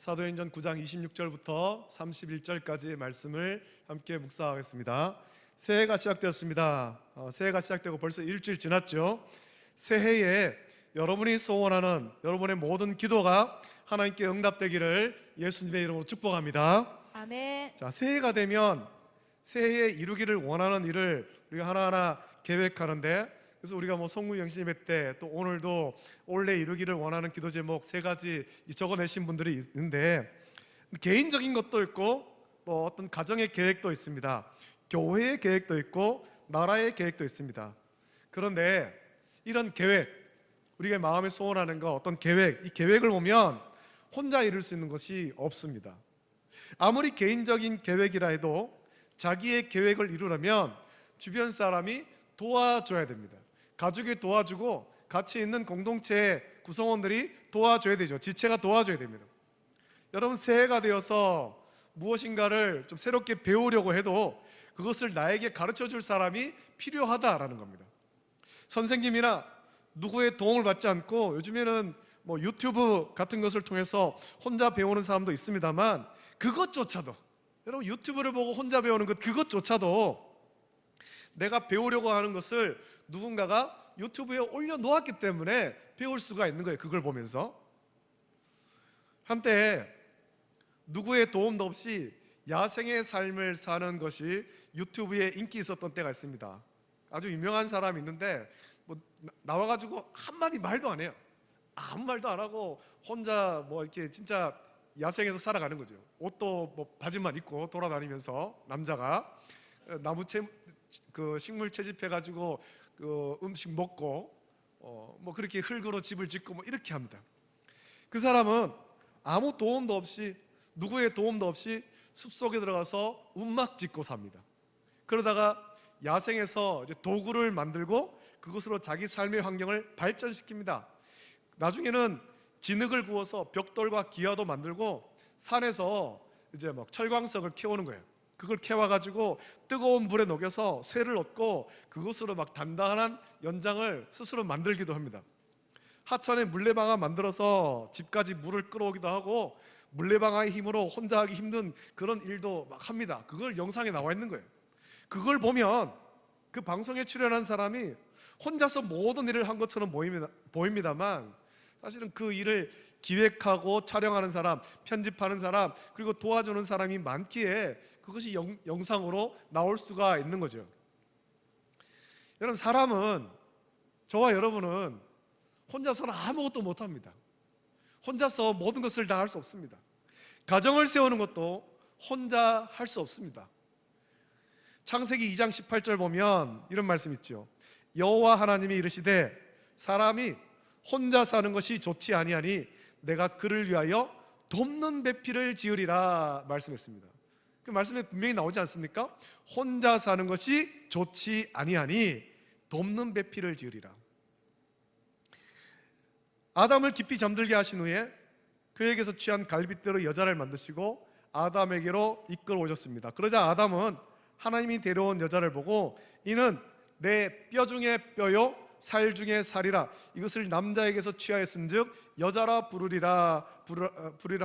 사도행전 9장 26절부터 31절까지의 말씀을 함께 묵상하겠습니다. 새해가 시작되었습니다. 새해가 시작되고 벌써 일주일 지났죠. 새해에 여러분이 소원하는 여러분의 모든 기도가 하나님께 응답되기를 예수님의 이름으로 축복합니다. 아멘. 자, 새해가 되면 새해에 이루기를 원하는 일을 우리가 하나하나 계획하는데, 그래서 우리가 성무영신예배 때 또 오늘도 올해 이루기를 원하는 기도 제목 3가지 적어내신 분들이 있는데, 개인적인 것도 있고 또 어떤 가정의 계획도 있습니다. 교회의 계획도 있고 나라의 계획도 있습니다. 그런데 이런 계획, 우리가 마음에 소원하는 거, 어떤 계획, 이 계획을 보면 혼자 이룰 수 있는 것이 없습니다. 아무리 개인적인 계획이라 해도 자기의 계획을 이루려면 주변 사람이 도와줘야 됩니다. 가족이 도와주고 같이 있는 공동체의 구성원들이 도와줘야 되죠. 지체가 도와줘야 됩니다. 여러분, 새해가 되어서 무엇인가를 좀 새롭게 배우려고 해도 그것을 나에게 가르쳐 줄 사람이 필요하다라는 겁니다. 선생님이나 누구의 도움을 받지 않고, 요즘에는 유튜브 같은 것을 통해서 혼자 배우는 사람도 있습니다만, 그것조차도, 여러분, 유튜브를 보고 혼자 배우는 그것조차도 내가 배우려고 하는 것을 누군가가 유튜브에 올려놓았기 때문에 배울 수가 있는 거예요. 그걸 보면서. 한때 누구의 도움도 없이 야생의 삶을 사는 것이 유튜브에 인기 있었던 때가 있습니다. 아주 유명한 사람이 있는데 나와가지고 한마디 말도 안 해요. 아무 말도 안 하고 혼자 이렇게 진짜 야생에서 살아가는 거죠. 옷도 바지만 입고 돌아다니면서, 남자가 식물 채집해가지고 음식 먹고 그렇게 흙으로 집을 짓고 이렇게 합니다. 그 사람은 아무 도움도 없이, 누구의 도움도 없이 숲속에 들어가서 움막 짓고 삽니다. 그러다가 야생에서 이제 도구를 만들고 그것으로 자기 삶의 환경을 발전시킵니다. 나중에는 진흙을 구워서 벽돌과 기와도 만들고 산에서 이제 철광석을 캐오는 거예요. 그걸 캐와가지고 뜨거운 물에 녹여서 쇠를 얻고 그것으로 단단한 연장을 스스로 만들기도 합니다. 하천에 물레방아 만들어서 집까지 물을 끌어오기도 하고, 물레방아의 힘으로 혼자 하기 힘든 그런 일도 합니다. 그걸 영상에 나와 있는 거예요. 그걸 보면 그 방송에 출연한 사람이 혼자서 모든 일을 한 것처럼 보입니다만, 사실은 그 일을 기획하고 촬영하는 사람, 편집하는 사람, 그리고 도와주는 사람이 많기에 그것이 영상으로 나올 수가 있는 거죠. 여러분, 사람은, 저와 여러분은 혼자서는 아무것도 못합니다. 혼자서 모든 것을 다 할 수 없습니다. 가정을 세우는 것도 혼자 할 수 없습니다. 창세기 2장 18절 보면 이런 말씀 있죠. 여호와 하나님이 이르시되 사람이 혼자 사는 것이 좋지 아니하니 내가 그를 위하여 돕는 배필을 지으리라 말씀했습니다. 그 말씀에 분명히 나오지 않습니까? 혼자 사는 것이 좋지 아니하니 돕는 배필을 지으리라. 아담을 깊이 잠들게 하신 후에 그에게서 취한 갈빗대로 여자를 만드시고 아담에게로 이끌어 오셨습니다. 그러자 아담은 하나님이 데려온 여자를 보고 이는 내 뼈 중에 뼈요 살 중에 살이라, 이것을 남자에게서 취하였은즉 여자라 부르리라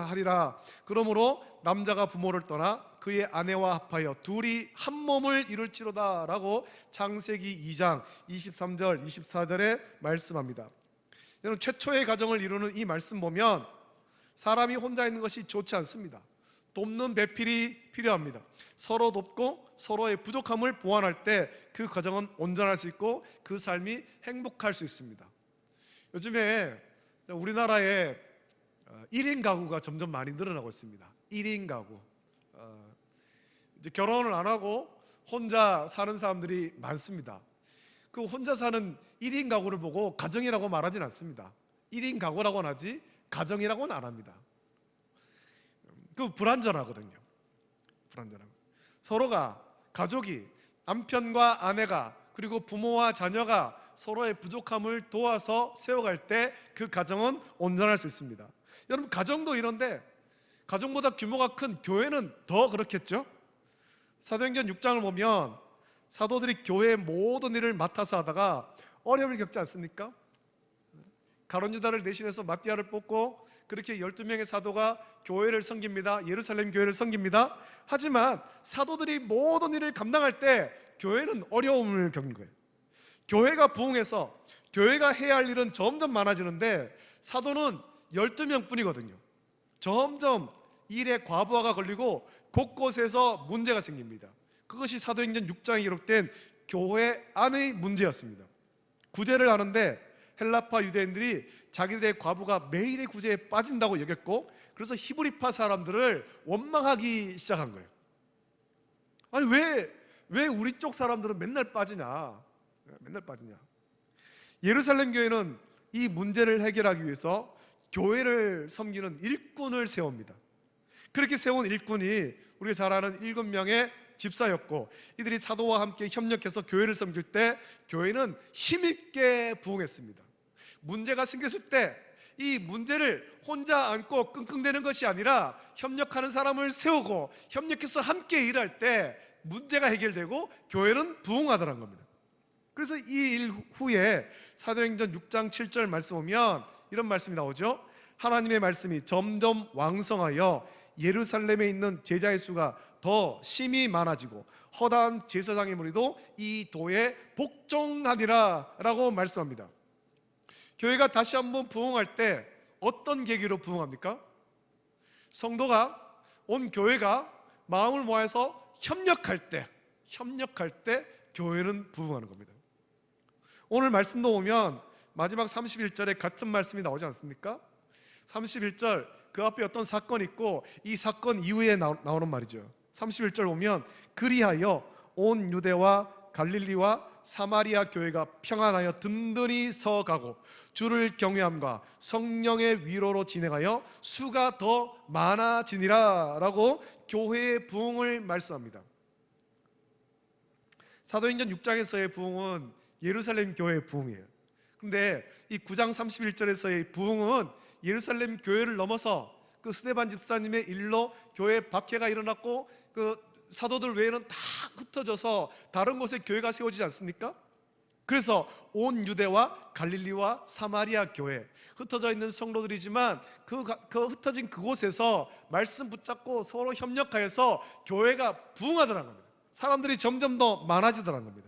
하리라. 그러므로 남자가 부모를 떠나 그의 아내와 합하여 둘이 한 몸을 이룰지로다 라고 창세기 2장 23절 24절에 말씀합니다. 여러분, 최초의 가정을 이루는 이 말씀 보면 사람이 혼자 있는 것이 좋지 않습니다. 돕는 배필이 필요합니다. 서로 돕고 서로의 부족함을 보완할 때 그 가정은 온전할 수 있고 그 삶이 행복할 수 있습니다. 요즘에 우리나라에 1인 가구가 점점 많이 늘어나고 있습니다. 1인 가구. 이제 결혼을 안 하고 혼자 사는 사람들이 많습니다. 그 혼자 사는 1인 가구를 보고 가정이라고 말하진 않습니다. 1인 가구라고는 하지 가정이라고는 안 합니다. 그 불완전하거든요. 불완전하고, 서로가, 가족이, 남편과 아내가 그리고 부모와 자녀가 서로의 부족함을 도와서 세워갈 때 그 가정은 온전할 수 있습니다. 여러분, 가정도 이런데 가정보다 규모가 큰 교회는 더 그렇겠죠? 사도행전 6장을 보면 사도들이 교회의 모든 일을 맡아서 하다가 어려움을 겪지 않습니까? 가룟 유다를 대신해서 마띠아를 뽑고 그렇게 12명의 사도가 교회를 섬깁니다. 예루살렘 교회를 섬깁니다. 하지만 사도들이 모든 일을 감당할 때 교회는 어려움을 겪는 거예요. 교회가 부흥해서 교회가 해야 할 일은 점점 많아지는데 사도는 12명 뿐이거든요. 점점 일에 과부하가 걸리고 곳곳에서 문제가 생깁니다. 그것이 사도행전 6장에 기록된 교회 안의 문제였습니다. 구제를 하는데 헬라파 유대인들이 자기들의 과부가 매일의 구제에 빠진다고 여겼고, 그래서 히브리파 사람들을 원망하기 시작한 거예요. 아니 왜 우리 쪽 사람들은 맨날 빠지냐? 맨날 빠지냐? 예루살렘 교회는 이 문제를 해결하기 위해서 교회를 섬기는 일꾼을 세웁니다. 그렇게 세운 일꾼이 우리가 잘 아는 7명의 집사였고, 이들이 사도와 함께 협력해서 교회를 섬길 때 교회는 힘있게 부흥했습니다. 문제가 생겼을 때 이 문제를 혼자 안고 끙끙대는 것이 아니라 협력하는 사람을 세우고 협력해서 함께 일할 때 문제가 해결되고 교회는 부흥하더라는 겁니다. 그래서 이 일 후에 사도행전 6장 7절 말씀 보면 이런 말씀이 나오죠. 하나님의 말씀이 점점 왕성하여 예루살렘에 있는 제자의 수가 더 심히 많아지고 허다한 제사장의 무리도 이 도에 복종하니라 라고 말씀합니다. 교회가 다시 한번 부흥할 때 어떤 계기로 부흥합니까? 성도가, 온 교회가 마음을 모아서 협력할 때 교회는 부흥하는 겁니다. 오늘 말씀도 보면 마지막 31절에 같은 말씀이 나오지 않습니까? 31절 그 앞에 어떤 사건이 있고 이 사건 이후에 나오는 말이죠. 31절 보면 그리하여 온 유대와 갈릴리와 사마리아 교회가 평안하여 든든히 서가고 주를 경외함과 성령의 위로로 진행하여 수가 더 많아지니라 라고 교회의 부흥을 말씀합니다. 사도행전 6장에서의 부흥은 예루살렘 교회의 부흥이에요. 근데 이 9장 31절에서의 부흥은 예루살렘 교회를 넘어서 그 스데반 집사님의 일로 교회에 박해가 일어났고 그 사도들 외에는 다 흩어져서 다른 곳에 교회가 세워지지 않습니까? 그래서 온 유대와 갈릴리와 사마리아 교회, 흩어져 있는 성도들이지만 그 흩어진 그곳에서 말씀 붙잡고 서로 협력하여서 교회가 부흥하더라는 겁니다. 사람들이 점점 더 많아지더라는 겁니다.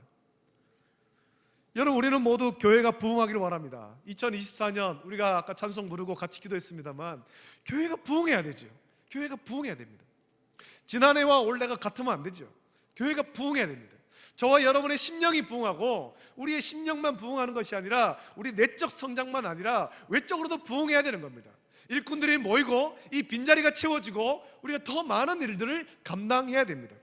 여러분, 우리는 모두 교회가 부흥하기를 원합니다. 2024년 우리가 아까 찬송 부르고 같이 기도했습니다만 교회가 부흥해야 되죠. 교회가 부흥해야 됩니다. 지난해와 올해가 같으면 안 되죠. 교회가 부흥해야 됩니다. 저와 여러분의 심령이 부흥하고 우리의 심령만 부흥하는 것이 아니라 우리 내적 성장만 아니라 외적으로도 부흥해야 되는 겁니다. 일꾼들이 모이고 이 빈자리가 채워지고 우리가 더 많은 일들을 감당해야 됩니다.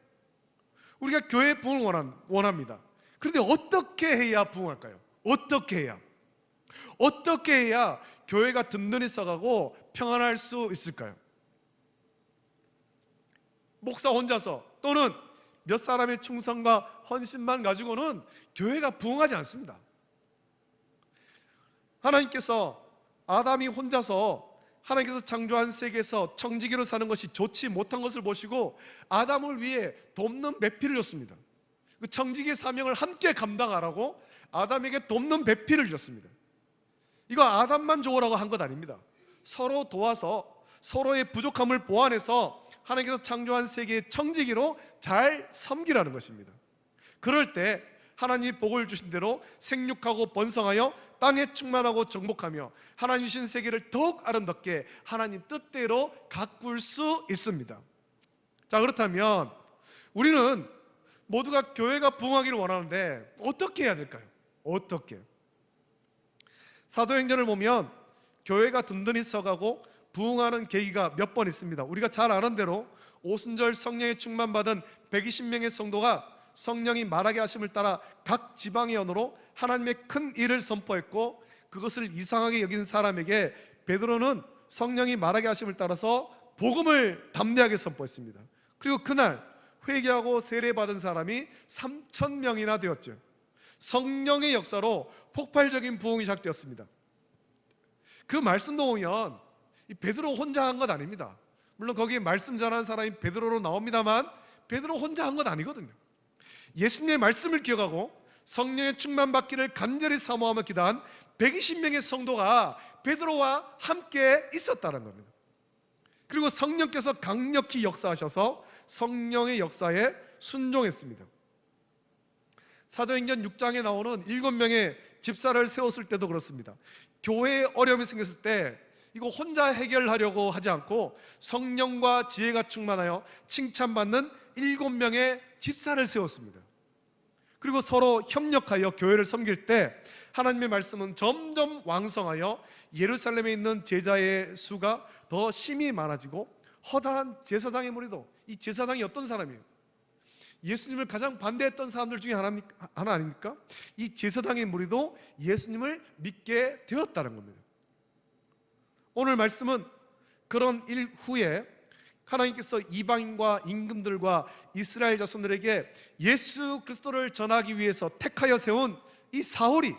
우리가 교회 부흥을 원합니다. 그런데 어떻게 해야 부흥할까요? 어떻게 해야 교회가 든든히 써가고 평안할 수 있을까요? 목사 혼자서 또는 몇 사람의 충성과 헌신만 가지고는 교회가 부흥하지 않습니다. 하나님께서 아담이 혼자서 하나님께서 창조한 세계에서 청지기로 사는 것이 좋지 못한 것을 보시고 아담을 위해 돕는 배필을 줬습니다. 그 청지기의 사명을 함께 감당하라고 아담에게 돕는 배필을 줬습니다. 이거 아담만 좋으라고 한 것 아닙니다. 서로 도와서 서로의 부족함을 보완해서 하나님께서 창조한 세계의 청지기로 잘 섬기라는 것입니다. 그럴 때 하나님이 복을 주신 대로 생육하고 번성하여 땅에 충만하고 정복하며 하나님 주신 세계를 더욱 아름답게 하나님 뜻대로 가꿀 수 있습니다. 자, 그렇다면 우리는 모두가 교회가 부흥하기를 원하는데 어떻게 해야 될까요? 어떻게? 사도행전을 보면 교회가 든든히 서가고 부흥하는 계기가 몇 번 있습니다. 우리가 잘 아는 대로 오순절 성령의 충만받은 120명의 성도가 성령이 말하게 하심을 따라 각 지방의 언어로 하나님의 큰 일을 선포했고, 그것을 이상하게 여긴 사람에게 베드로는 성령이 말하게 하심을 따라서 복음을 담대하게 선포했습니다. 그리고 그날 회개하고 세례받은 사람이 3,000명이나 되었죠. 성령의 역사로 폭발적인 부흥이 시작되었습니다. 그 말씀도 보면 이 베드로 혼자 한 것 아닙니다. 물론 거기에 말씀 전하는 사람이 베드로로 나옵니다만 베드로 혼자 한 것 아니거든요. 예수님의 말씀을 기억하고 성령의 충만 받기를 간절히 사모하며 기도한 120명의 성도가 베드로와 함께 있었다는 겁니다. 그리고 성령께서 강력히 역사하셔서 성령의 역사에 순종했습니다. 사도행전 6장에 나오는 7명의 집사를 세웠을 때도 그렇습니다. 교회에 어려움이 생겼을 때 이거 혼자 해결하려고 하지 않고 성령과 지혜가 충만하여 칭찬받는 7명의 집사를 세웠습니다. 그리고 서로 협력하여 교회를 섬길 때 하나님의 말씀은 점점 왕성하여 예루살렘에 있는 제자의 수가 더 심히 많아지고 허다한 제사장의 무리도, 이 제사장이 어떤 사람이에요? 예수님을 가장 반대했던 사람들 중에 하나 아닙니까? 이 제사장의 무리도 예수님을 믿게 되었다는 겁니다. 오늘 말씀은 그런 일 후에 하나님께서 이방인과 임금들과 이스라엘 자손들에게 예수 그리스도를 전하기 위해서 택하여 세운 이 사울이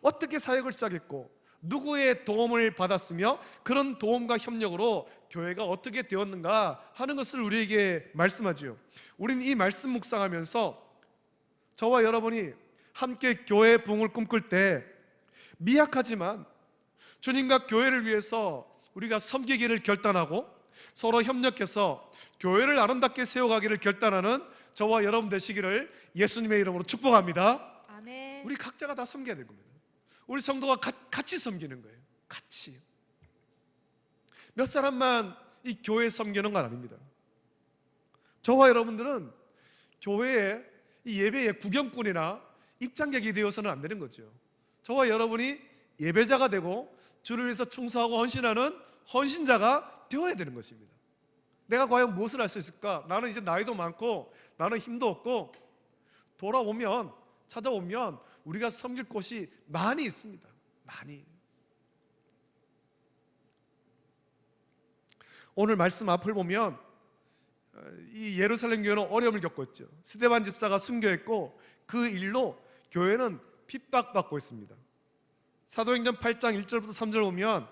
어떻게 사역을 시작했고 누구의 도움을 받았으며 그런 도움과 협력으로 교회가 어떻게 되었는가 하는 것을 우리에게 말씀하지요. 우리는 이 말씀 묵상하면서 저와 여러분이 함께 교회 부흥을 꿈꿀 때 미약하지만 주님과 교회를 위해서 우리가 섬기기를 결단하고 서로 협력해서 교회를 아름답게 세워가기를 결단하는 저와 여러분 되시기를 예수님의 이름으로 축복합니다. 아멘. 우리 각자가 다 섬겨야 될 겁니다. 우리 성도가 같이 섬기는 거예요. 같이. 몇 사람만 이 교회 섬기는 건 아닙니다. 저와 여러분들은 교회에 이 예배의 구경꾼이나 입장객이 되어서는 안 되는 거죠. 저와 여러분이 예배자가 되고 주를 위해서 충성하고 헌신하는 헌신자가 되어야 되는 것입니다. 내가 과연 무엇을 할 수 있을까? 나는 이제 나이도 많고 나는 힘도 없고 돌아오면 찾아오면 우리가 섬길 곳이 많이 있습니다. 많이. 오늘 말씀 앞을 보면 이 예루살렘 교회는 어려움을 겪었죠. 스데반 집사가 순교했고 그 일로 교회는 핍박받고 있습니다. 사도행전 8장 1절부터 3절 보면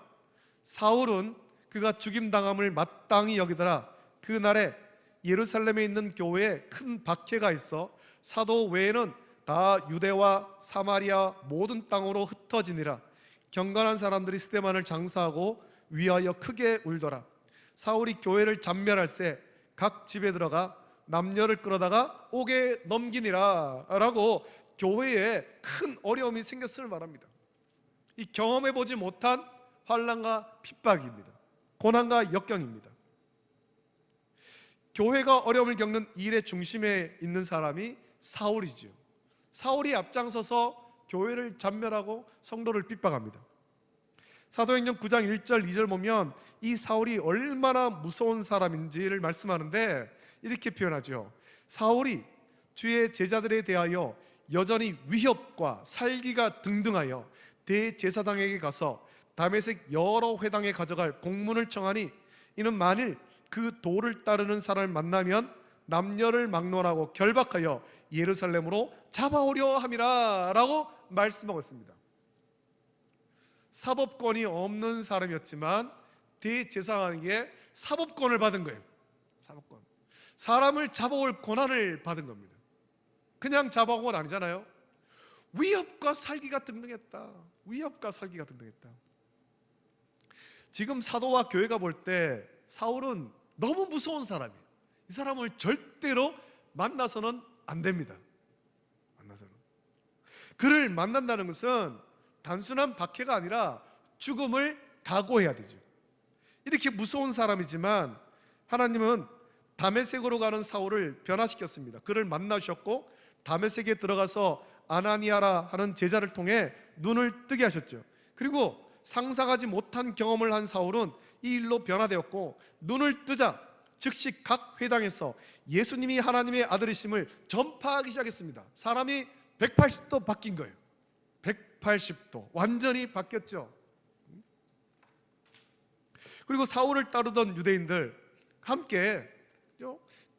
사울은 그가 죽임당함을 마땅히 여기더라. 그날에 예루살렘에 있는 교회에 큰 박해가 있어 사도 외에는 다 유대와 사마리아 모든 땅으로 흩어지니라. 경건한 사람들이 스데반을 장사하고 위하여 크게 울더라. 사울이 교회를 잔멸할새 각 집에 들어가 남녀를 끌어다가 옥에 넘기니라 라고 교회에 큰 어려움이 생겼음을 말합니다. 이 경험해보지 못한 환난과 핍박입니다. 고난과 역경입니다. 교회가 어려움을 겪는 일의 중심에 있는 사람이 사울이죠. 사울이 앞장서서 교회를 잔멸하고 성도를 핍박합니다. 사도행전 9장 1절 2절 보면 이 사울이 얼마나 무서운 사람인지를 말씀하는데 이렇게 표현하죠. 사울이 주의 제자들에 대하여 여전히 위협과 살기가 등등하여 대제사장에게 가서 다메섹 여러 회당에 가져갈 공문을 청하니 이는 만일 그 도를 따르는 사람을 만나면 남녀를 막론하고 결박하여 예루살렘으로 잡아오려 함이라 라고 말씀하고 있습니다. 사법권이 없는 사람이었지만 대제사장에게 사법권을 받은 거예요. 사법권. 사람을 잡아올 권한을 받은 겁니다. 그냥 잡아온 건 아니잖아요. 위협과 살기가 등등했다. 위협과 살기가 등등했다. 지금 사도와 교회가 볼 때 사울은 너무 무서운 사람이에요. 이 사람을 절대로 만나서는 안 됩니다. 만나서는. 그를 만난다는 것은 단순한 박해가 아니라 죽음을 각오해야 되죠. 이렇게 무서운 사람이지만 하나님은 다메섹으로 가는 사울을 변화시켰습니다. 그를 만나셨고 다메섹에 들어가서 아나니아라 하는 제자를 통해 눈을 뜨게 하셨죠. 그리고 상상하지 못한 경험을 한 사울은 이 일로 변화되었고 눈을 뜨자 즉시 각 회당에서 예수님이 하나님의 아들이심을 전파하기 시작했습니다. 사람이 180도 바뀐 거예요. 180도 완전히 바뀌었죠. 그리고 사울을 따르던 유대인들 함께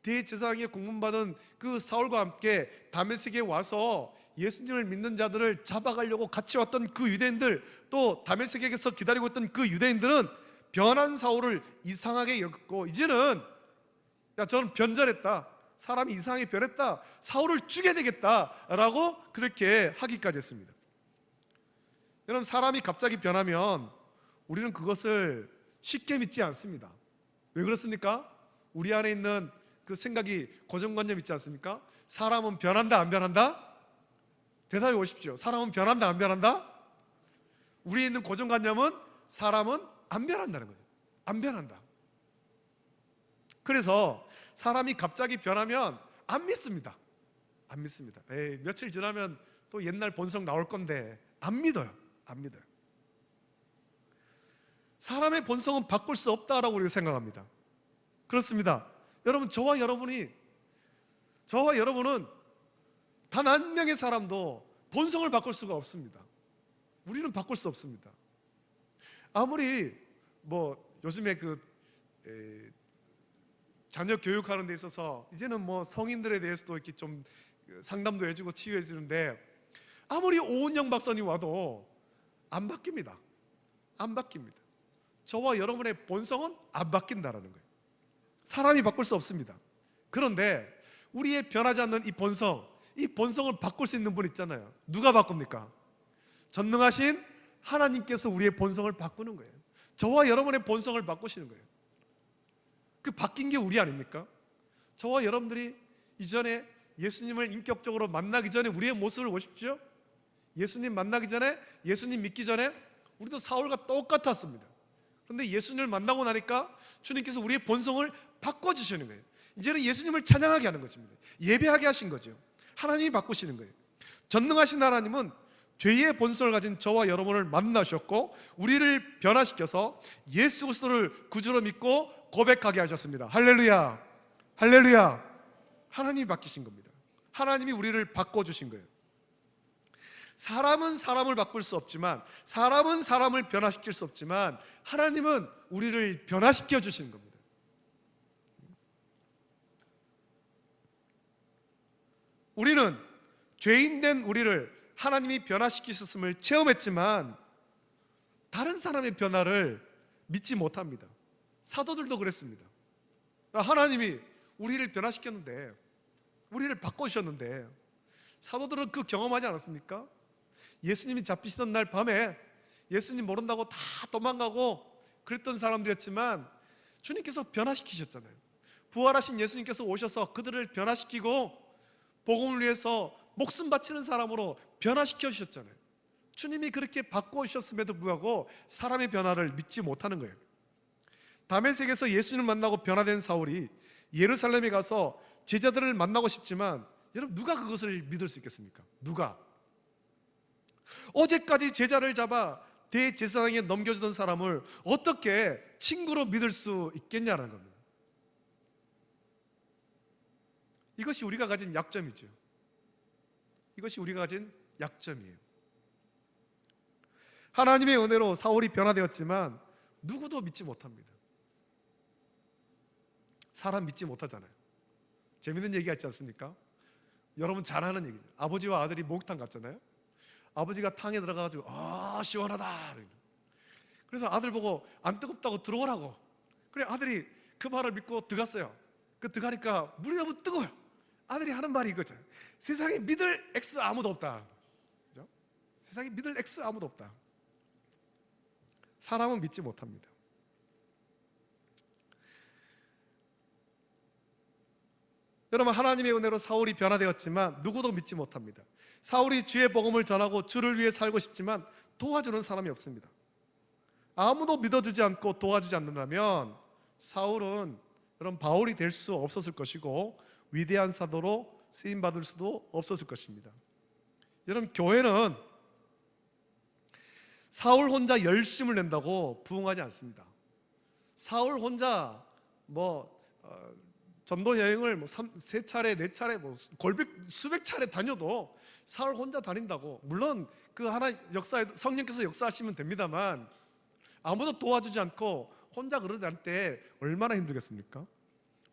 대제사장의 공문받은 그 사울과 함께 다메섹에 와서 예수님을 믿는 자들을 잡아가려고 같이 왔던 그 유대인들, 또 다메섹에서 기다리고 있던 그 유대인들은 변한 사울을 이상하게 여겼고 이제는 저는 변절했다, 사람이 이상하게 변했다, 사울을 죽여야 되겠다라고 그렇게 하기까지 했습니다. 여러분, 사람이 갑자기 변하면 우리는 그것을 쉽게 믿지 않습니다. 왜 그렇습니까? 우리 안에 있는 그 생각이 고정관념 있지 않습니까? 사람은 변한다, 안 변한다? 대답해 보십시오. 사람은 변한다, 안 변한다? 우리에 있는 고정관념은 사람은 안 변한다는 거죠. 안 변한다. 그래서 사람이 갑자기 변하면 안 믿습니다. 안 믿습니다. 에이, 며칠 지나면 또 옛날 본성 나올 건데 안 믿어요. 안 믿어요. 사람의 본성은 바꿀 수 없다라고 우리가 생각합니다. 그렇습니다. 여러분, 저와 여러분은 단 한 명의 사람도 본성을 바꿀 수가 없습니다. 우리는 바꿀 수 없습니다. 아무리 요즘에 자녀 교육하는 데 있어서 이제는 성인들에 대해서도 이렇게 좀 상담도 해주고 치유해 주는데, 아무리 오은영 박사님 와도 안 바뀝니다. 안 바뀝니다. 저와 여러분의 본성은 안 바뀐다라는 거예요. 사람이 바꿀 수 없습니다. 그런데 우리의 변하지 않는 이 본성을 바꿀 수 있는 분 있잖아요. 누가 바꿉니까? 전능하신 하나님께서 우리의 본성을 바꾸는 거예요. 저와 여러분의 본성을 바꾸시는 거예요. 그 바뀐 게 우리 아닙니까? 저와 여러분들이 이전에 예수님을 인격적으로 만나기 전에 우리의 모습을 보십시오. 예수님 만나기 전에, 예수님 믿기 전에 우리도 사울과 똑같았습니다. 그런데 예수님을 만나고 나니까 주님께서 우리의 본성을 바꿔주시는 거예요. 이제는 예수님을 찬양하게 하는 것입니다. 예배하게 하신 거죠. 하나님이 바꾸시는 거예요. 전능하신 하나님은 죄의 본성을 가진 저와 여러분을 만나셨고 우리를 변화시켜서 예수 그리스도를 구주로 믿고 고백하게 하셨습니다. 할렐루야, 할렐루야. 하나님이 바뀌신 겁니다. 하나님이 우리를 바꿔주신 거예요. 사람은 사람을 바꿀 수 없지만, 사람은 사람을 변화시킬 수 없지만, 하나님은 우리를 변화시켜 주시는 겁니다. 우리는 죄인된 우리를 하나님이 변화시키셨음을 체험했지만 다른 사람의 변화를 믿지 못합니다. 사도들도 그랬습니다. 하나님이 우리를 변화시켰는데, 우리를 바꿔주셨는데, 사도들은 그 경험하지 않았습니까? 예수님이 잡히시던 날 밤에 예수님 모른다고 다 도망가고 그랬던 사람들이었지만 주님께서 변화시키셨잖아요. 부활하신 예수님께서 오셔서 그들을 변화시키고 복음을 위해서 목숨 바치는 사람으로 변화시켜 주셨잖아요. 주님이 그렇게 바꿔주셨음에도 불구하고 사람의 변화를 믿지 못하는 거예요. 다메섹에서 예수님을 만나고 변화된 사울이 예루살렘에 가서 제자들을 만나고 싶지만, 여러분, 누가 그것을 믿을 수 있겠습니까? 누가? 어제까지 제자를 잡아 대제사장에게 넘겨주던 사람을 어떻게 친구로 믿을 수 있겠냐는 겁니다. 이것이 우리가 가진 약점이죠. 이것이 우리가 가진 약점이에요. 하나님의 은혜로 사울이 변화되었지만 누구도 믿지 못합니다. 사람 믿지 못하잖아요. 재밌는 얘기가 있지 않습니까? 여러분 잘 아는 얘기죠. 아버지와 아들이 목욕탕 갔잖아요. 아버지가 탕에 들어가가지고 시원하다. 그래서 아들 보고 안 뜨겁다고 들어오라고. 그래, 아들이 그 말을 믿고 들어갔어요. 그 들어가니까 물이 너무 뜨거워요. 아들이 하는 말이 이거잖아요. 세상에 믿을 X 아무도 없다. 그죠? 세상에 믿을 X 아무도 없다. 사람은 믿지 못합니다. 여러분, 하나님의 은혜로 사울이 변화되었지만 누구도 믿지 못합니다. 사울이 주의 복음을 전하고 주를 위해 살고 싶지만 도와주는 사람이 없습니다. 아무도 믿어주지 않고 도와주지 않는다면 사울은 여러분 바울이 될 수 없었을 것이고 위대한 사도로 쓰임받을 수도 없었을 것입니다. 여러분, 교회는 사울 혼자 열심을 낸다고 부흥하지 않습니다. 사울 혼자 전도 여행을 3차례, 4차례, 수백 차례 다녀도 사울 혼자 다닌다고, 물론 그 하나 성령께서 역사하시면 됩니다만 아무도 도와주지 않고 혼자 그러지 때 얼마나 힘들겠습니까?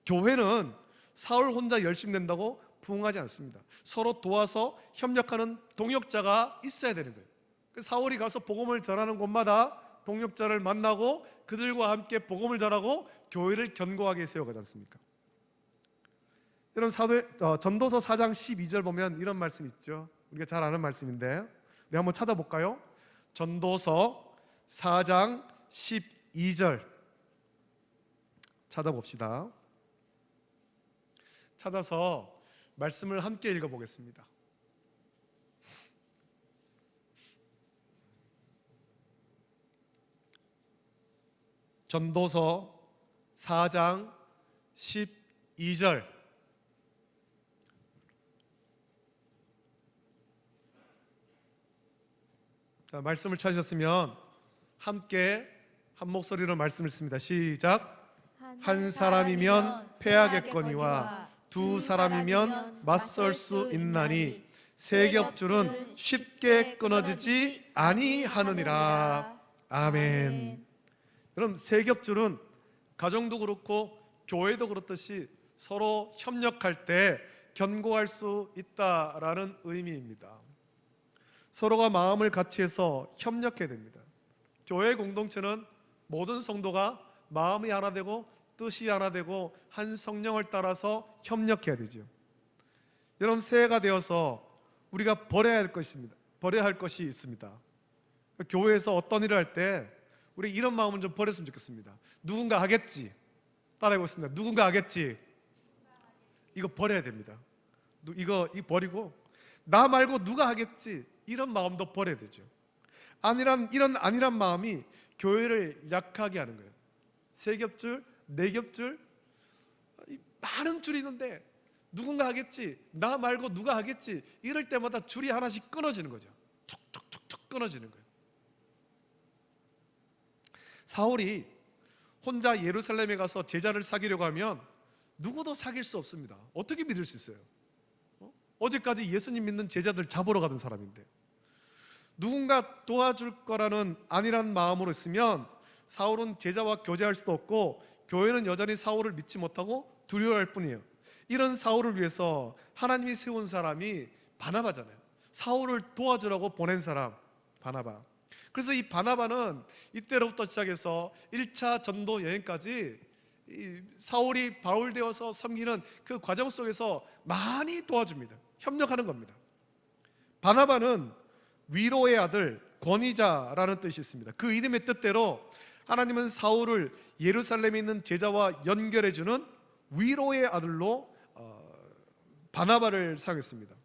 교회는 사울 혼자 열심히 낸다고 부흥하지 않습니다. 서로 도와서 협력하는 동역자가 있어야 되는 거예요. 사울이 가서 복음을 전하는 곳마다 동역자를 만나고 그들과 함께 복음을 전하고 교회를 견고하게 세워가지 않습니까? 여러분, 전도서 4장 12절 보면 이런 말씀 있죠. 우리가 잘 아는 말씀인데 우리 한번 찾아볼까요? 전도서 4장 12절 찾아봅시다. 찾아서 말씀을 함께 읽어보겠습니다. 전도서 4장 12절. 자, 말씀을 찾으셨으면 함께 한 목소리로 말씀을 씁니다. 시작. 한 사람이면 패하겠거니와 두 사람이면 맞설 수 있나니 세 겹줄은 쉽게 끊어지지 아니하느니라. 아멘. 그럼 세 겹줄은 가정도 그렇고 교회도 그렇듯이 서로 협력할 때 견고할 수 있다라는 의미입니다. 서로가 마음을 같이 해서 협력해야 됩니다. 교회 공동체는 모든 성도가 마음이 하나 되고 뜻이 하나 되고 한 성령을 따라서 협력해야 되죠. 여러분, 새해가 되어서 우리가 버려야 할 것입니다. 버려야 할 것이 있습니다. 교회에서 어떤 일을 할 때 우리 이런 마음은 좀 버렸으면 좋겠습니다. 누군가 하겠지. 따라해보겠습니다. 누군가 하겠지. 이거 버려야 됩니다. 이거 버리고 나 말고 누가 하겠지. 이런 마음도 버려야 되죠. 이런 안일한 마음이 교회를 약하게 하는 거예요. 세 겹줄, 네 겹줄, 많은 줄이 있는데 누군가 하겠지, 나 말고 누가 하겠지, 이럴 때마다 줄이 하나씩 끊어지는 거죠. 툭툭툭툭 끊어지는 거예요. 사울이 혼자 예루살렘에 가서 제자를 사귀려고 하면 누구도 사귈 수 없습니다. 어떻게 믿을 수 있어요? 어제까지 예수님 믿는 제자들 잡으러 가던 사람인데 누군가 도와줄 거라는 안일한 마음으로 있으면 사울은 제자와 교제할 수도 없고 교회는 여전히 사울을 믿지 못하고 두려워할 뿐이에요. 이런 사울을 위해서 하나님이 세운 사람이 바나바잖아요. 사울을 도와주라고 보낸 사람, 바나바. 그래서 이 바나바는 이때로부터 시작해서 1차 전도 여행까지 사울이 바울 되어서 섬기는 그 과정 속에서 많이 도와줍니다. 협력하는 겁니다. 바나바는 위로의 아들, 권위자라는 뜻이 있습니다. 그 이름의 뜻대로 하나님은 사울을 예루살렘에 있는 제자와 연결해주는 위로의 아들로 바나바를 사용했습니다.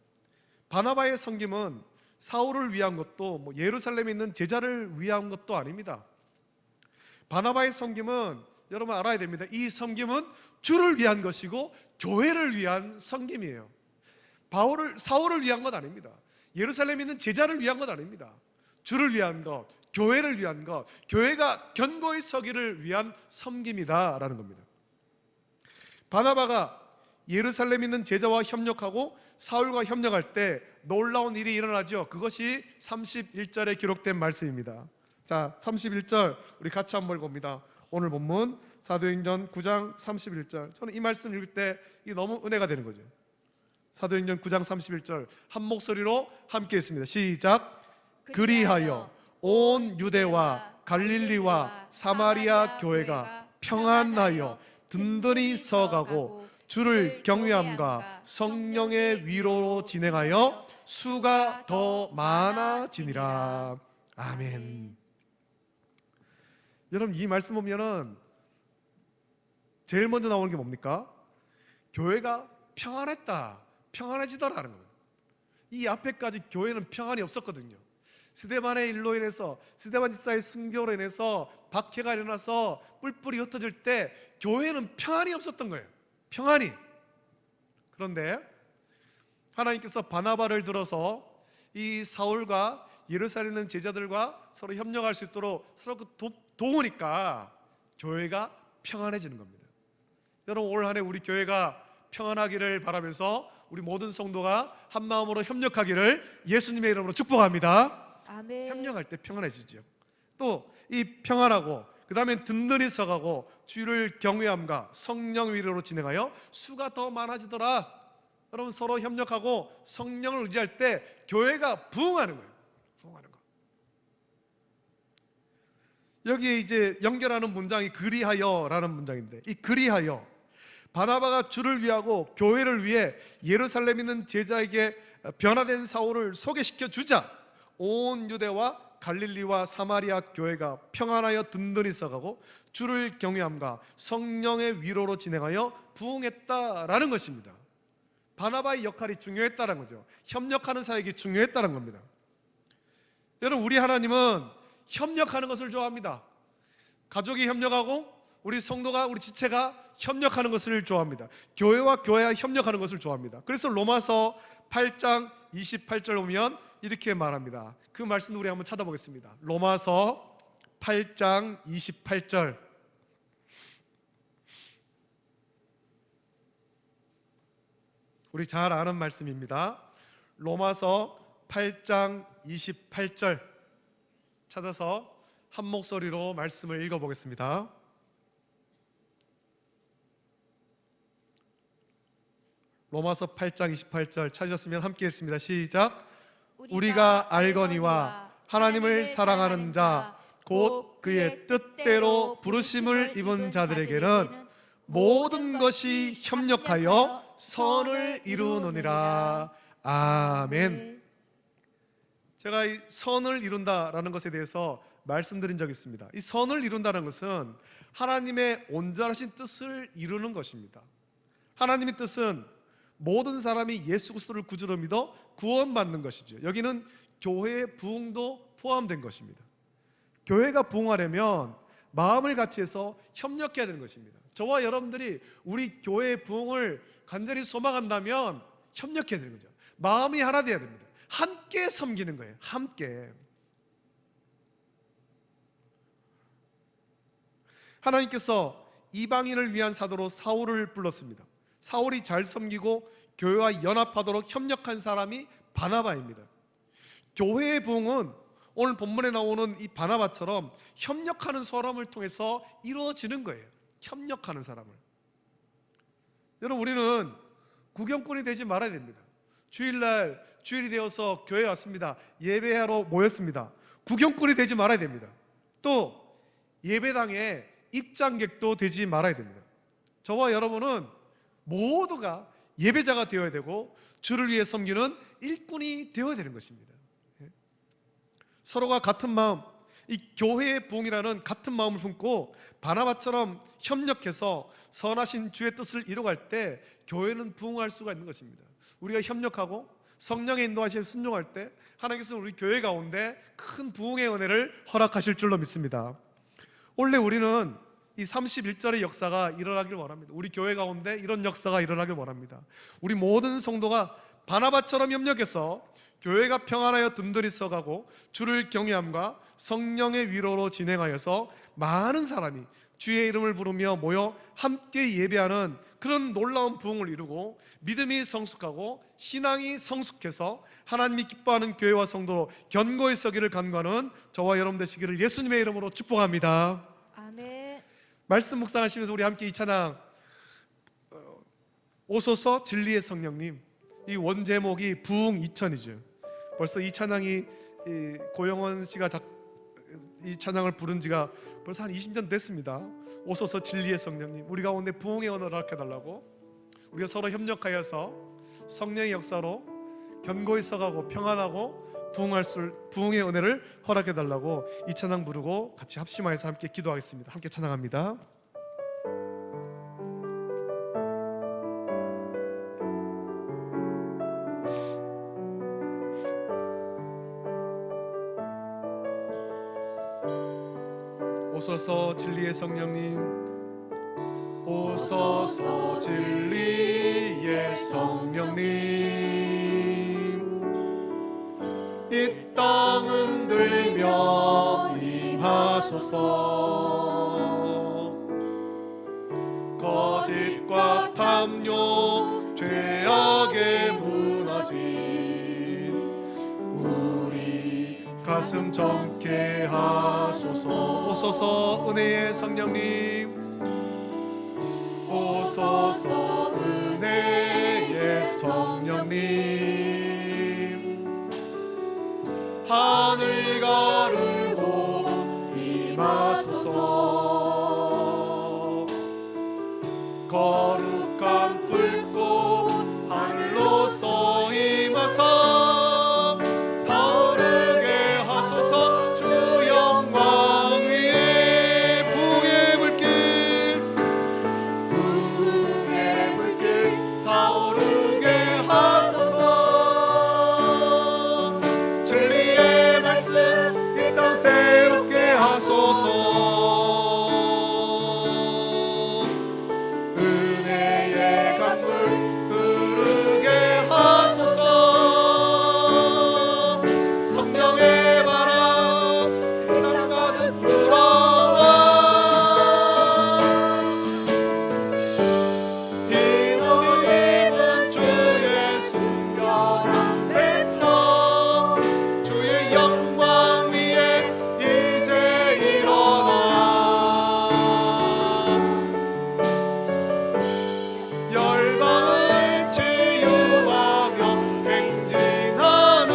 바나바의 섬김은 사울을 위한 것도 예루살렘에 있는 제자를 위한 것도 아닙니다. 바나바의 섬김은 여러분 알아야 됩니다. 이 섬김은 주를 위한 것이고 교회를 위한 섬김이에요. 사울을 위한 것 아닙니다. 예루살렘에 있는 제자를 위한 것 아닙니다. 주를 위한 것, 교회를 위한 것, 교회가 견고히 서기를 위한 섬김이다라는 겁니다. 바나바가 예루살렘에 있는 제자와 협력하고 사울과 협력할 때 놀라운 일이 일어나죠. 그것이 31절에 기록된 말씀입니다. 자, 31절 우리 같이 한번 봅니다. 오늘 본문 사도행전 9장 31절. 저는 이 말씀 읽을 때 이게 너무 은혜가 되는 거죠. 사도행전 9장 31절 한 목소리로 함께 했습니다. 시작. 그리하여 온 유대와 갈릴리와 사마리아 교회가 평안하여 든든히 서가고 주를 경외함과 성령의 위로로 진행하여 수가 더 많아지니라. 아멘. 여러분, 이 말씀 보면은 제일 먼저 나오는 게 뭡니까? 교회가 평안했다, 평안해지더라는 거예요. 이 앞에까지 교회는 평안이 없었거든요. 스데반의 일로 인해서, 스데반 집사의 순교로 인해서 박해가 일어나서 뿔뿔이 흩어질 때 교회는 평안이 없었던 거예요. 평안이. 그런데 하나님께서 바나바를 들어서 이 사울과 예루살렘에 있는 제자들과 서로 협력할 수 있도록 서로 도우니까 교회가 평안해지는 겁니다. 여러분, 올 한 해 우리 교회가 평안하기를 바라면서 우리 모든 성도가 한 마음으로 협력하기를 예수님의 이름으로 축복합니다. 아멘. 협력할 때 평안해지죠. 또 이 평안하고 그 다음에 든든히 서가고 주를 경외함과 성령 위로로 진행하여 수가 더 많아지더라. 여러분, 서로 협력하고 성령을 의지할 때 교회가 부흥하는 거예요. 부흥하는 거. 여기에 이제 연결하는 문장이 그리하여라는 문장인데, 이 그리하여 바나바가 주를 위하고 교회를 위해 예루살렘에 있는 제자에게 변화된 사울을 소개시켜 주자 온 유대와 갈릴리와 사마리아 교회가 평안하여 든든히 서가고 주를 경외함과 성령의 위로로 진행하여 부흥했다라는 것입니다. 바나바의 역할이 중요했다는 거죠. 협력하는 사역이 중요했다는 겁니다. 여러분, 우리 하나님은 협력하는 것을 좋아합니다. 가족이 협력하고 우리 성도가, 우리 지체가 협력하는 것을 좋아합니다. 교회와 교회가 협력하는 것을 좋아합니다. 그래서 로마서 8장 28절 보면 이렇게 말합니다. 그 말씀 우리 한번 찾아보겠습니다. 로마서 8장 28절. 우리 잘 아는 말씀입니다. 로마서 8장 28절 찾아서 한 목소리로 말씀을 읽어보겠습니다. 로마서 8장 28절 찾으셨으면 함께 읽습니다. 시작. 우리가 알거니와 하나님을 사랑하는 자 곧 그의 뜻대로 부르심을 입은 자들에게는 모든 것이 협력하여 선을 이루느니라. 아멘. 제가 이 선을 이룬다라는 것에 대해서 말씀드린 적이 있습니다. 이 선을 이룬다는 것은 하나님의 온전하신 뜻을 이루는 것입니다. 하나님의 뜻은 모든 사람이 예수 그리스도를 구주로 믿어 구원받는 것이죠. 여기는 교회의 부흥도 포함된 것입니다. 교회가 부흥하려면 마음을 같이 해서 협력해야 되는 것입니다. 저와 여러분들이 우리 교회의 부흥을 간절히 소망한다면 협력해야 되는 거죠. 마음이 하나 되어야 됩니다. 함께 섬기는 거예요. 함께. 하나님께서 이방인을 위한 사도로 사울을 불렀습니다. 사울이 잘 섬기고 교회와 연합하도록 협력한 사람이 바나바입니다. 교회의 부흥은 오늘 본문에 나오는 이 바나바처럼 협력하는 사람을 통해서 이루어지는 거예요. 협력하는 사람을. 여러분, 우리는 구경꾼이 되지 말아야 됩니다. 주일날 주일이 되어서 교회에 왔습니다. 예배하러 모였습니다. 구경꾼이 되지 말아야 됩니다. 또 예배당에 입장객도 되지 말아야 됩니다. 저와 여러분은 모두가 예배자가 되어야 되고 주를 위해 섬기는 일꾼이 되어야 되는 것입니다. 서로가 같은 마음, 이 교회의 부흥이라는 같은 마음을 품고 바나바처럼 협력해서 선하신 주의 뜻을 이루어갈 때 교회는 부흥할 수가 있는 것입니다. 우리가 협력하고 성령의 인도하심에 순종할 때 하나님께서 우리 교회 가운데 큰 부흥의 은혜를 허락하실 줄로 믿습니다. 원래 우리는 이 31절의 역사가 일어나길 원합니다. 우리 교회 가운데 이런 역사가 일어나길 원합니다. 우리 모든 성도가 바나바처럼 협력해서 교회가 평안하여 든든히 서가고 주를 경외함과 성령의 위로로 진행하여서 많은 사람이 주의 이름을 부르며 모여 함께 예배하는 그런 놀라운 부흥을 이루고 믿음이 성숙하고 신앙이 성숙해서 하나님이 기뻐하는 교회와 성도로 견고히 서기를 간구하는 저와 여러분 되시기를 예수님의 이름으로 축복합니다. 아멘. 말씀 묵상하시면서 우리 함께 이 찬양 오소서 진리의 성령님, 이 원제목이 부흥 2000이죠. 벌써 이 찬양이 고영원 씨가 이 찬양을 부른 지가 벌써 한 20년 됐습니다. 오소서 진리의 성령님, 우리 가운데 부흥의 언어를 허락해달라고, 우리가 서로 협력하여서 성령의 역사로 견고히 서가고 평안하고 부흥의 은혜를 허락해달라고 이 찬양 부르고 같이 합심하여서 함께 기도하겠습니다. 함께 찬양합니다. 오소서 진리의 성령님, 오소서 진리의 성령님, 이 땅 흔들며 임하소서. 거짓과 탐욕 죄악에 무너진 우리 가슴 젊게 하소서. 오소서 은혜의 성령님, 오소서 은혜의 성령님, 하늘 가르고 임하소서. 거룩한 불꽃 하늘로서 임하사 타오르게 하소서. 하소서. 은혜의 강물 흐르게 하소서. 성령의 바람 이 땅 가득 불어와 흰옷 입은 주의 순결한 뱃속 주의 영광 위에 이제 일어나 열방을 치유하며 행진하는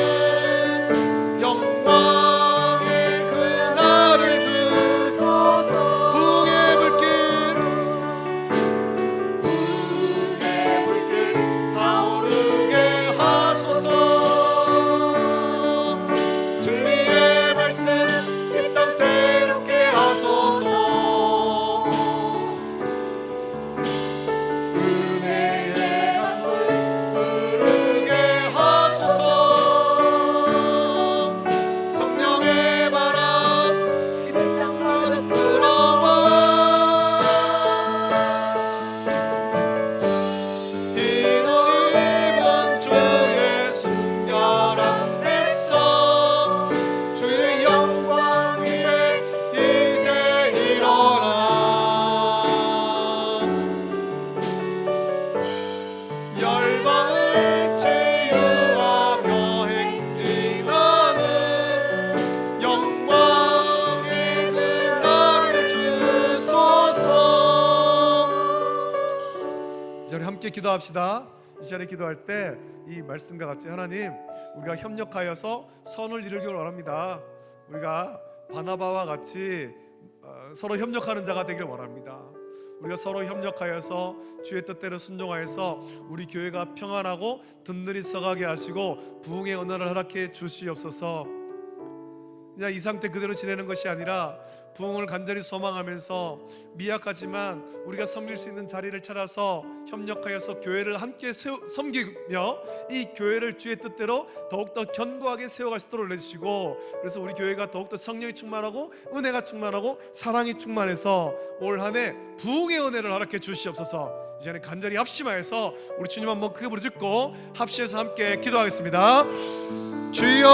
영광의 그날을 주소서. 부흥의 불길 타오르게 하소서. 진리의 말씀 이 땅 새롭게 하소서. 은혜의 강물 흐르게 하소서. 성령의 바람 이 땅 가득 불어와 흰옷 입은 주의 순결한 뱃속 주의 영광 위에 이제 일어나 열방을 치유하며 행진하는 영광의 그날을 주소서. 이 자리에 함께 기도합시다. 이 자리에 기도할 때 이 말씀과 같이 하나님, 우리가 협력하여서 선을 이루기를 원합니다. 우리가 바나바와 같이 서로 협력하는 자가 되길 원합니다. 우리가 서로 협력하여서 주의 뜻대로 순종하여서 우리 교회가 평안하고 든든히 서가게 하시고 부흥의 언어를 허락해 주시옵소서. 그냥 이 상태 그대로 지내는 것이 아니라 부흥을 간절히 소망하면서 미약하지만 우리가 섬길 수 있는 자리를 찾아서 협력하여서 교회를 함께 섬기며 이 교회를 주의 뜻대로 더욱더 견고하게 세워갈 수 있도록 내주시고, 그래서 우리 교회가 더욱더 성령이 충만하고 은혜가 충만하고 사랑이 충만해서 올 한 해 부흥의 은혜를 허락해 주시옵소서. 이 시간에 간절히 합심하여서 우리 주님 한번 크게 부르짖고 합심해서 함께 기도하겠습니다. 주여,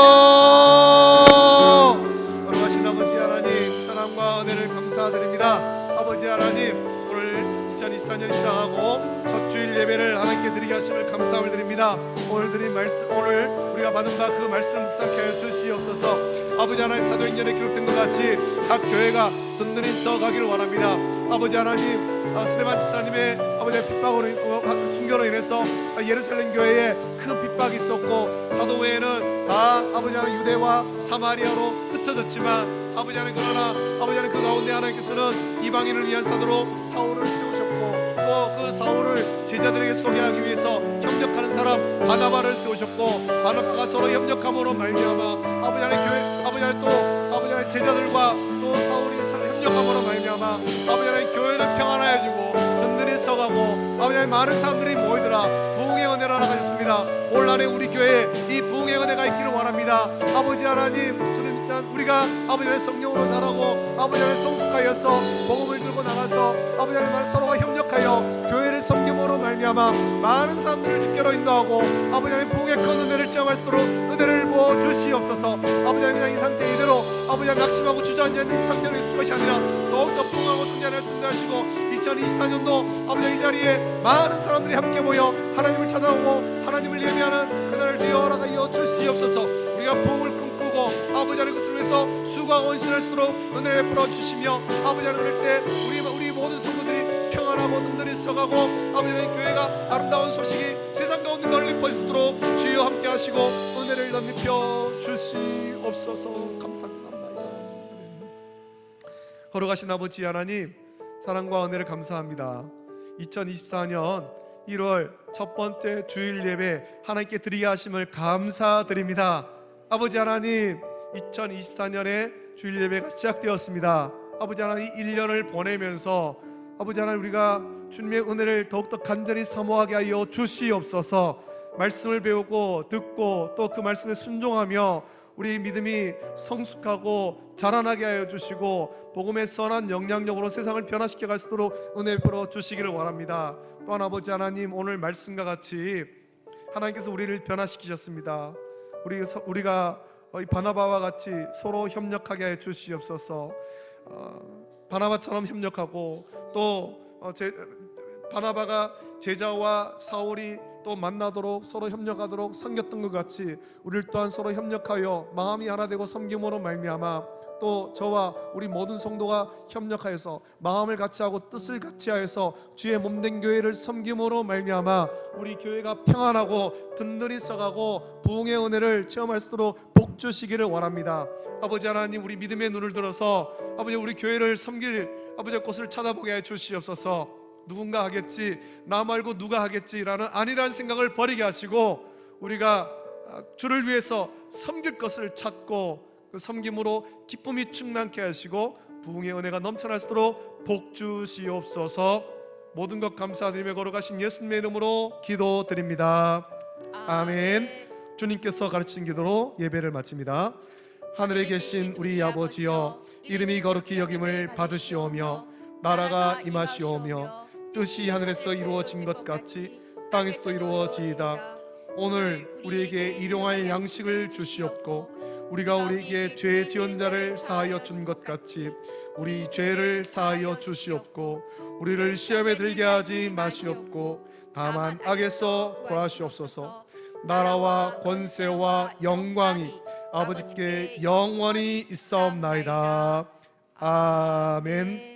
거룩하신 아버지 하나님, 사랑과 은혜를 감사드립니다. 아버지 하나님, 오늘 2024년 시작하고 첫 주일 예배를 하나님께 드리게 하심을 감사함을 드립니다. 오늘 드린 말씀, 오늘 우리가 받은 바 그 말씀 묵상케 하여 주시옵소서. 아버지 하나님, 사도행전에 기록된 것 같이 각 교회가 든든히 서가기를 원합니다. 아버지 하나님, 스데반 집사님의 아버지의 핍박으로 있고 순교로 인해서 예루살렘 교회에 큰 핍박이 있었고 사도 외에는 다 아버지 하나님 유대와 사마리아로 흩어졌지만 아버지 하나님, 그러나 아버지 하나님 그 가운데 하나님께서는 이방인을 위한 사도로 사울을 세우셨고 또 그 사울을 제자들에게 소개하기 위해서 협력하는 사람 바나바를 세우셨고 바나바가 서로 협력함으로 말미암아 아버지 하나님 교회, 아버지 하나님 또 아버지 하나님 제자들과 또 사울이 협력함으로 말미암아 아버지 하나님 교회를 평안하여주고 든든히 서가고 아버지 하나님 많은 사람들이 모이더라 부흥의 은혜를 하셨습니다. 올 한해 우리 교회에 이 부흥의 은혜가 있기를 원합니다. 아버지 하나님, 주님 우리가 아버지 하나님 성령으로 자라고 아버지 하나님 성숙하여서 복음을 들고 나가서 아버지 하나님 서로가 협력하여 교회를 섬김으로 말미암아 많은 사람들을 주께로 인도하고 아버지 하나님 부흥의 큰 은혜를 체험할 수 있도록 은혜를 부어 주시옵소서. 아버지 하나님, 이 상태 이대로 아버지 하나님 낙심하고 주저앉는 이 상태로 있을 것이 아니라 더욱더 부흥하고 성장할 수 있게 하시고 2024년도 아버지 이 자리에 많은 사람들이 함께 모여 하나님을 찾아오고 하나님을 예배하는 그날을 주여 허락하여 주시옵소서. 우리가 부흥을 꿈꾸고 아버지 하나님 그것을 위해서 수고하고 헌신할 수 있도록 은혜를 베풀어 주시며 아버지 하나님 그럴 때 우리 모든 성도들이 평안하고 든든히 서가고 아버지 하나님 교회가 아름다운 소식이 세상 가운데 널리 퍼지도록 주여 함께 하시고 은혜를 넘겨 주시옵소서. 감사합니다. 거룩하신 아버지 하나님, 사랑과 은혜를 감사합니다. 2024년 1월 첫 번째 주일 예배 하나님께 드리게 하심을 감사드립니다. 아버지 하나님, 2024년에 주일 예배가 시작되었습니다. 아버지 하나님, 1년을 보내면서 아버지 하나님 우리가 주님의 은혜를 더욱더 간절히 사모하게 하여 주시옵소서. 말씀을 배우고 듣고 또 그 말씀에 순종하며 우리 믿음이 성숙하고 자라나게 하여 주시고 복음의 선한 영향력으로 세상을 변화시켜 갈 수 있도록 은혜 베풀어 주시기를 원합니다. 또한 아버지 하나님, 오늘 말씀과 같이 하나님께서 우리를 변화시키셨습니다. 우리가 이 바나바와 같이 서로 협력하게 해 주시옵소서. 바나바처럼 협력하고 또 바나바가 제자와 사울이 또 만나도록 서로 협력하도록 섬겼던 것 같이 우리를 또한 서로 협력하여 마음이 하나 되고 섬김으로 말미암아 또 저와 우리 모든 성도가 협력하여서 마음을 같이 하고 뜻을 같이 하여서 주의 몸된 교회를 섬김으로 말미암아 우리 교회가 평안하고 든든히 서가고 부흥의 은혜를 체험할 수 있도록 복 주시기를 원합니다. 아버지 하나님, 우리 믿음의 눈을 들어서 아버지 우리 교회를 섬길 아버지의 곳을 찾아보게 해 주시옵소서. 누군가 하겠지, 나 말고 누가 하겠지라는 아니라는 생각을 버리게 하시고 우리가 주를 위해서 섬길 것을 찾고 그 섬김으로 기쁨이 충만케 하시고 부흥의 은혜가 넘쳐날 수 있도록 복 주시옵소서. 모든 것 감사드리며 걸어가신 예수님의 이름으로 기도드립니다. 아멘. 주님께서 가르치신 기도로 예배를 마칩니다. 하늘에 계신 우리 아버지여, 이름이 거룩히 여김을 받으시오며 나라가 임하시오며 뜻이 하늘에서 이루어진 것 같이 땅에서도 이루어지이다. 오늘 우리에게 일용할 양식을 주시옵고 우리가 우리에게 죄 지은 자를 사하여 준 것 같이 우리 죄를 사하여 주시옵고 우리를 시험에 들게 하지 마시옵고 다만 악에서 구하시옵소서. 나라와 권세와 영광이 아버지께 영원히 있사옵나이다. 아멘.